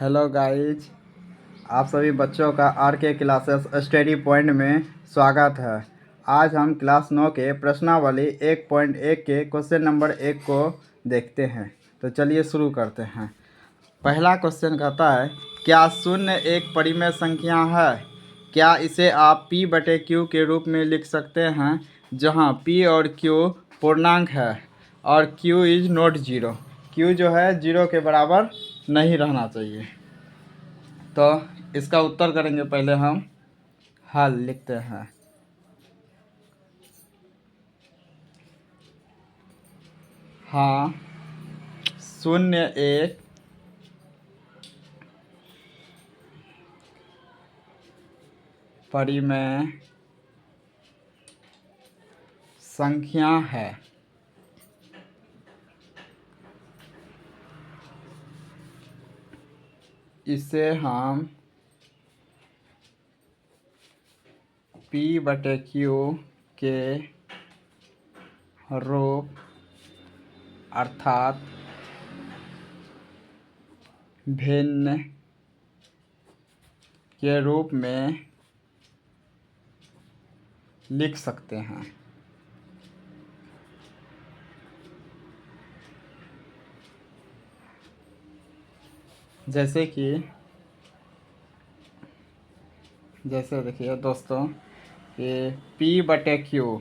Hello guys, आप सभी बच्चों का आर के क्लासेस स्टडी पॉइंट में स्वागत है। आज हम क्लास 9 के प्रश्नावली 1.1 के क्वेश्चन नंबर 1 को देखते हैं। तो चलिए शुरू करते हैं। पहला क्वेश्चन कहता है, क्या शून्य एक परिमेय संख्या है? क्या इसे आप p/q के रूप में लिख सकते हैं, जहां p और q पूर्णांक है और q is not zero. q जो है जीरो के बराबर नहीं रहना चाहिए। तो इसका उत्तर करेंगे, पहले हम हल लिखते हैं। हाँ, शून्य एक परिमेय संख्या है। इसे हम p/q के रूप अर्थात भिन्न के रूप में लिख सकते हैं। जैसे देखिए दोस्तों कि p/q,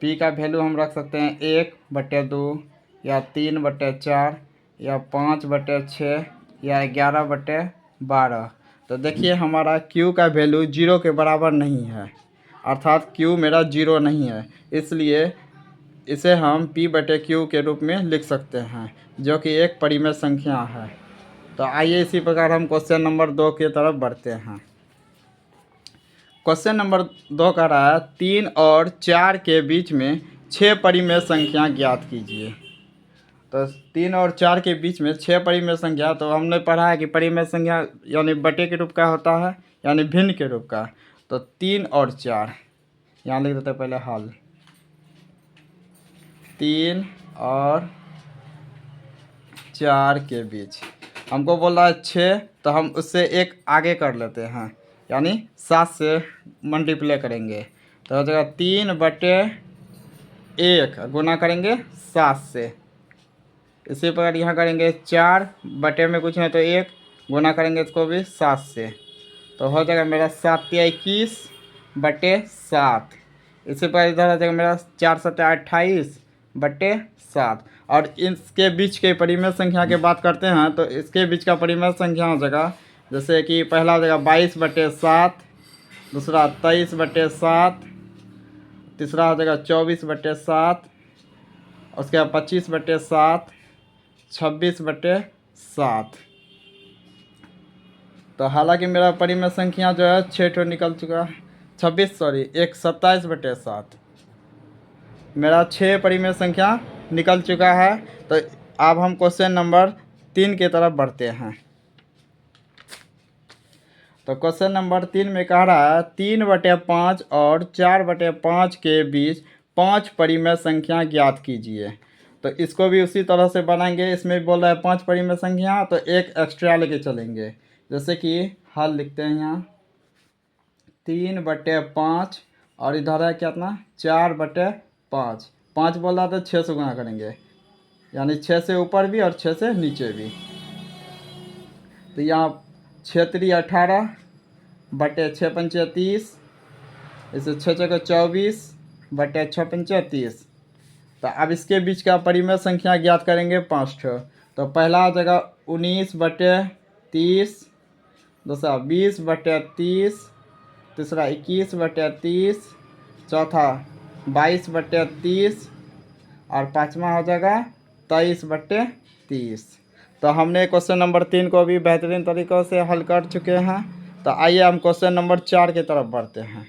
p का वैल्यू हम रख सकते हैं 1/2 या 3/4 या 5/6 या 11/12। तो देखिए हमारा q का वैल्यू जीरो के बराबर नहीं है, अर्थात q मेरा जीरो नहीं है, इसलिए इसे हम p/q के रूप में लिख सकते हैं, जो कि एक परिमेय संख्या है। तो आइए इसी प्रकार हम क्वेश्चन नंबर 2 की तरफ बढ़ते हैं। क्वेश्चन नंबर 2 कह रहा है, 3 और 4 के बीच में 6 परिमेय संख्या ज्ञात कीजिए। तो 3 और 4 के बीच में 6 परिमेय संख्या, तो हमने पढ़ा है कि परिमेय संख्या यानी बटे के रूप का होता है, यानी भिन्न के रूप का। तो 3 और 4 यहाँ लिख देते हैं पहले हल। 3 और 4 के बीच हमको बोल रहा है 6, तो हम उससे एक आगे कर लेते हैं, यानी 7 से मल्टीप्लाई करेंगे। तो हो जाएगा 3/1 गुना करेंगे 7 से। इसी प्रकार यहाँ करेंगे 4 बटे में कुछ नहीं तो 1 गुना करेंगे इसको भी 7 से। तो हो जाएगा मेरा 7×21/7। इसी प्रकार इधर आ जाएगा मेरा 4×7 = 28/7। और इसके बीच के परिमेय संख्या की बात करते हैं, तो इसके बीच का परिमेय संख्या हो जाएगा, जैसे कि पहला हो जाएगा 22/7, दूसरा 23/7, तीसरा हो जाएगा 24/7, उसके बाद 25/7, 26/7। तो हालांकि मेरा परिमेय संख्या जो है 6 ठो निकल चुका है, 27/7 मेरा 6 परिमेय संख्या निकल चुका है। तो अब हम क्वेश्चन नंबर 3 की तरफ बढ़ते हैं। तो क्वेश्चन नंबर 3 में कह रहा है, 3/5 और 4/5 के बीच 5 परिमेय संख्या ज्ञात कीजिए। तो इसको भी उसी तरह से बनाएंगे। इसमें बोल रहा है 5 परिमेय संख्या, तो एक एक्स्ट्रा लेके चलेंगे। जैसे कि हल लिखते हैं यहाँ 3/5 और इधर है कितना 4/5। 5 बोल रहा था 6 से गुना करेंगे, यानी 6 से ऊपर भी और 6 से नीचे भी। तो यहाँ 6×3 = 18/6 = 30, इसे 6×6 = 24/6 = 30। तो अब इसके बीच का परिमेय संख्या ज्ञात करेंगे 5 ठो। तो पहला हो जाएगा 19/30, दूसरा 20/30, तीसरा 21/30, चौथा 22/30 और पाँचवा हो जाएगा 23/30। तो हमने क्वेश्चन नंबर 3 को भी बेहतरीन तरीक़ों से हल कर चुके हैं। तो आइए हम क्वेश्चन नंबर 4 की तरफ बढ़ते हैं।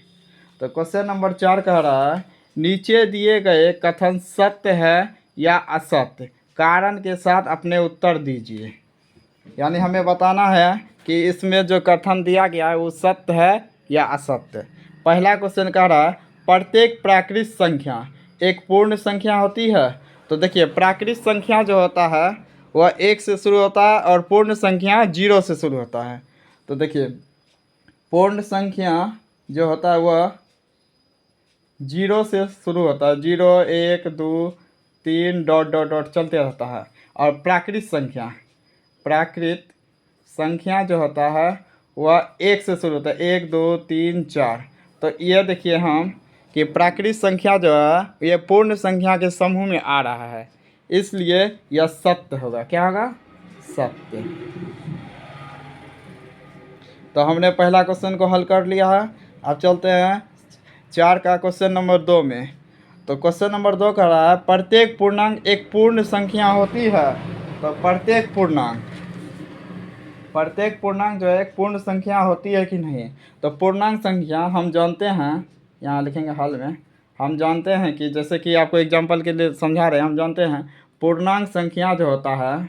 तो क्वेश्चन नंबर 4 कह रहा है, नीचे दिए गए कथन सत्य है या असत्य, कारण के साथ अपने उत्तर दीजिए। यानी हमें बताना है कि इसमें जो कथन दिया गया है वो सत्य है या असत्य। पहला क्वेश्चन कह रहा है, प्रत्येक प्राकृत संख्या एक पूर्ण संख्या होती है। तो देखिए प्राकृत संख्या जो होता है वह 1 से शुरू होता है और पूर्ण संख्या 0 से शुरू होता है। तो देखिए पूर्ण संख्या जो होता है वह 0 से शुरू होता है, 0 1 2 3 डॉट डॉट डॉट चलते रहता है। और प्राकृत संख्या जो होता है वह 1 से शुरू होता है, 1 2 3 4। तो ये देखिए हम कि प्राकृत संख्या जो है ये पूर्ण संख्या के समूह में आ रहा है, इसलिए यह सत्य होगा। क्या होगा? सत्य। तो हमने पहला क्वेश्चन को हल कर लिया है। अब चलते हैं 4 का क्वेश्चन नंबर 2 में। तो क्वेश्चन नंबर 2 कह रहा है प्रत्येक पूर्णांक एक पूर्ण संख्या होती है। तो प्रत्येक पूर्णांक जो है एक पूर्ण संख्या होती है कि नहीं? तो पूर्णांक संख्या हम जानते हैं, यहाँ लिखेंगे हल में, हम जानते हैं कि जैसे कि आपको एग्जांपल के लिए समझा रहे हैं, हम जानते हैं पूर्णांक संख्या जो होता है,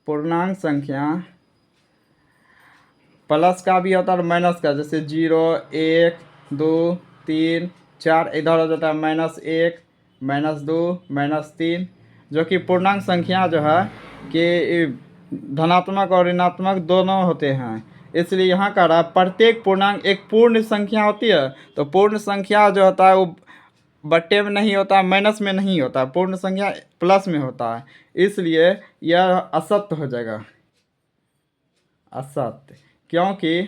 पूर्णांक संख्या प्लस का भी होता है और माइनस का। जैसे 0 1 2 3 4 इधर हो जाता है -1 -2 -3, जो कि पूर्णांक संख्या जो है कि धनात्मक और ऋणात्मक दोनों होते हैं। इसलिए यहाँ का रहा प्रत्येक पूर्णांक एक पूर्ण संख्या होती है। तो पूर्ण संख्या जो होता है वो बट्टे में नहीं होता, माइनस में नहीं होता, पूर्ण संख्या प्लस में होता है, इसलिए यह असत्य हो जाएगा, असत्य। क्योंकि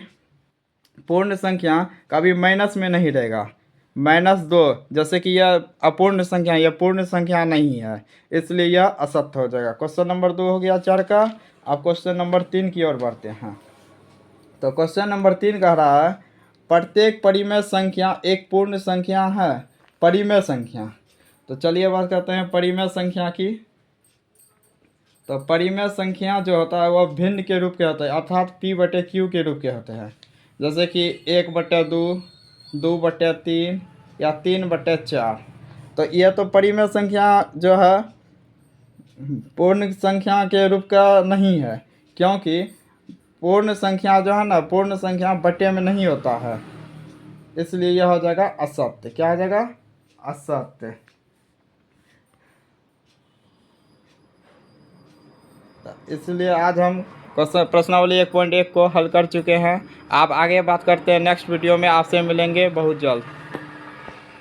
पूर्ण संख्या कभी माइनस में नहीं रहेगा। -2 जैसे कि यह अपूर्ण संख्या, यह पूर्ण संख्या नहीं है, इसलिए यह असत्य हो जाएगा। क्वेश्चन नंबर 2 हो गया 4 का। अब क्वेश्चन नंबर 3 की ओर बढ़ते हैं। तो क्वेश्चन नंबर 3 कह रहा है प्रत्येक परिमेय संख्या एक पूर्ण संख्या है। परिमेय संख्या, तो चलिए बात करते हैं परिमेय संख्या की। तो परिमेय संख्या जो होता है वह भिन्न के रूप के होता है, अर्थात P/Q के रूप के होते हैं। जैसे कि 1/2 2/3 या 3/4। तो यह तो परिमेय संख्या जो है पूर्ण संख्या के रूप का नहीं है, क्योंकि पूर्ण संख्या जो है ना, पूर्ण संख्या बट्टे में नहीं होता है, इसलिए यह हो जाएगा असत्य। क्या हो जाएगा? असत्य। इसलिए आज हम प्रश्नावली 1.1 को हल कर चुके हैं। आप आगे बात करते हैं नेक्स्ट वीडियो में। आपसे मिलेंगे बहुत जल्द।